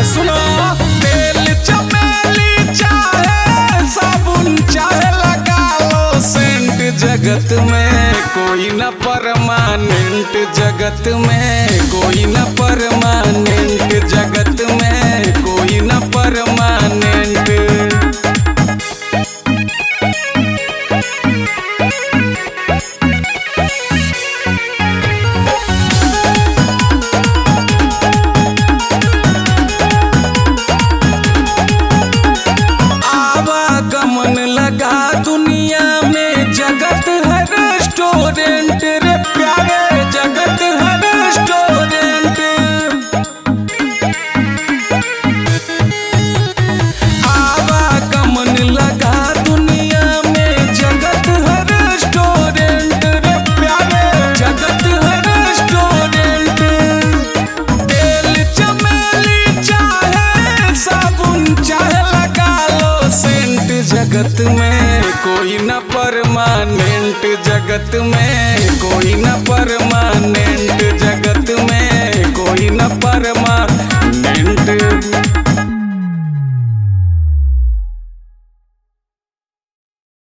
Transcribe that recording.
सुनो, तेल चमेली चाहे साबुन चाहे लगा लो सेंट, जगत में कोई न परमानेंट, जगत में कोई न परमानेंट, जगत में कोई न परमानेंट। लगा दुनिया में जगत है रेस्टोरेंट रे प्यारे, जगत है रेस्टोरेंट। आवागमन लगा दुनिया में जगत है रेस्टोरेंट रे प्यारे, जगत है रेस्टोरेंट। तेल चमेली चाहे साबुन चाहे लगा लो सेंट, जगत में कोई न परमानेंट, जगत में कोई न परमानेंट।